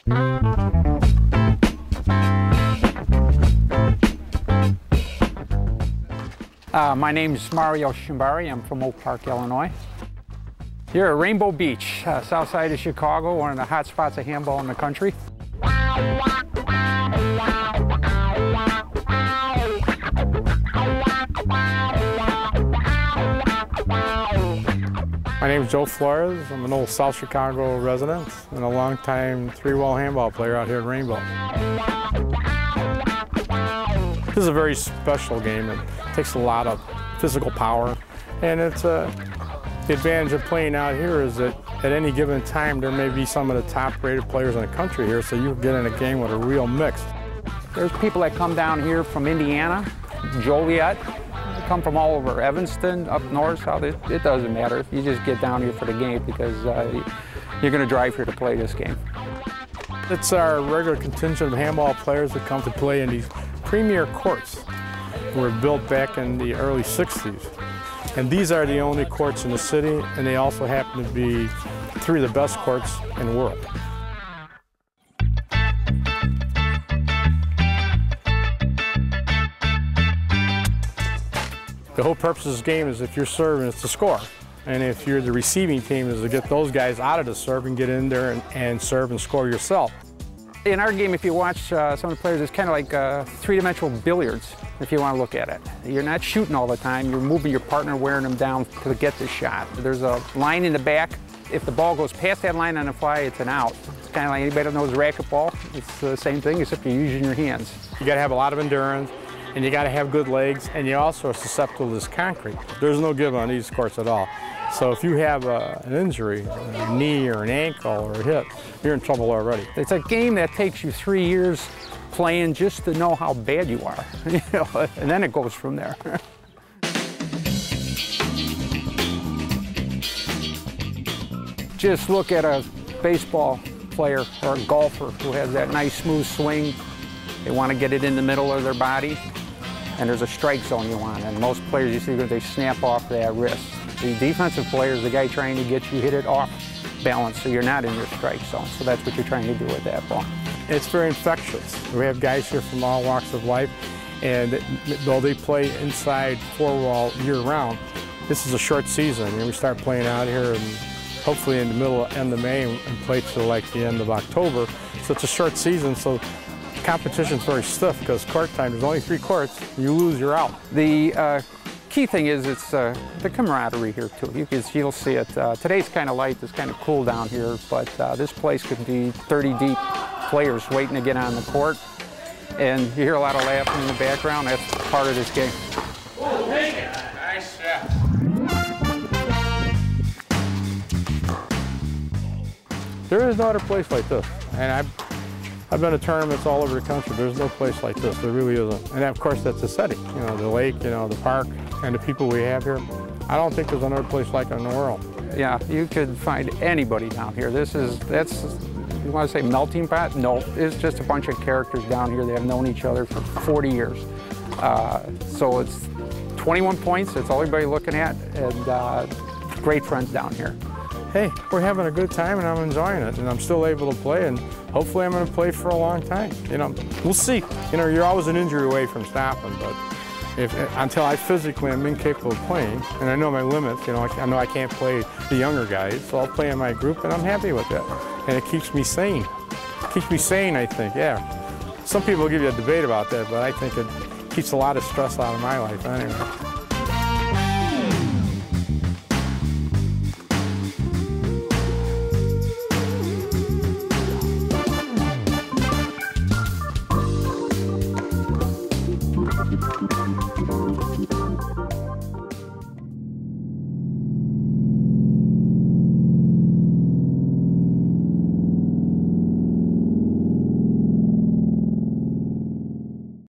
My name is Mario Shimbari. I'm from Oak Park, Illinois. Here at Rainbow Beach, south side of Chicago, one of the hot spots of handball in the country. My name is Joe Flores. I'm an old South Chicago resident and a longtime three-wall handball player out here at Rainbow. This is a very special game. It takes a lot of physical power, and it's the advantage of playing out here is that at any given time there may be some of the top-rated players in the country here, so you get in a game with a real mix. There's people that come down here from Indiana, Joliet, come from all over, Evanston, up north, south. It doesn't matter. You just get down here for the game because you're going to drive here to play this game. It's our regular contingent of handball players that come to play in these premier courts. Were built back in the early 60s. And these are the only courts in the city, and they also happen to be three of the best courts in the world. The whole purpose of this game is if you're serving, it's to score. And if you're the receiving team, is to get those guys out of the serve and get in there and serve and score yourself. In our game, if you watch some of the players, it's kind of like three-dimensional billiards, if you want to look at it. You're not shooting all the time. You're moving your partner, wearing them down to get the shot. There's a line in the back. If the ball goes past that line on the fly, it's an out. It's kind of like anybody that knows racquetball. It's the same thing, except you're using your hands. You got to have a lot of endurance, and you got to have good legs, and you also are susceptible to this concrete. There's no give on these courts at all. So if you have an injury, a knee or an ankle or a hip, you're in trouble already. It's a game that takes you 3 years playing just to know how bad you are, and then it goes from there. Just look at a baseball player or a golfer who has that nice smooth swing. They want to get it in the middle of their body, and there's a strike zone you want, and most players you see they snap off that wrist. The defensive player is the guy trying to get you hit it off balance so you're not in your strike zone. So that's what you're trying to do with that ball. It's very infectious. We have guys here from all walks of life, and though they play inside four-wall year-round, this is a short season. We start playing out here and hopefully in the end of May and play till like the end of October. So it's a short season, so competition's very stiff because court time, there's only 3 courts. You lose, you're out. The key thing is it's the camaraderie here too. You'll see it. Today's kind of light, it's kind of cool down here, but this place could be 30 deep players waiting to get on the court. And you hear a lot of laughing in the background. That's part of this game. Oh, take it. Nice shot. There is no other place like this. And I've been to tournaments all over the country. There's no place like this. There really isn't. And of course, that's the setting. You know, the lake, you know, the park, and the people we have here. I don't think there's another place like it in the world. Yeah, you could find anybody down here. That's, you want to say melting pot? No, it's just a bunch of characters down here that have known each other for 40 years. So it's 21 points. That's all everybody looking at, and great friends down here. Hey, we're having a good time and I'm enjoying it, and I'm still able to play, and hopefully I'm going to play for a long time. You know, we'll see. You know, you're always an injury away from stopping, but until I physically am incapable of playing, and I know my limits, you know, I know I can't play the younger guys, so I'll play in my group, and I'm happy with that. And it keeps me sane. It keeps me sane, I think, yeah. Some people give you a debate about that, but I think it keeps a lot of stress out of my life anyway.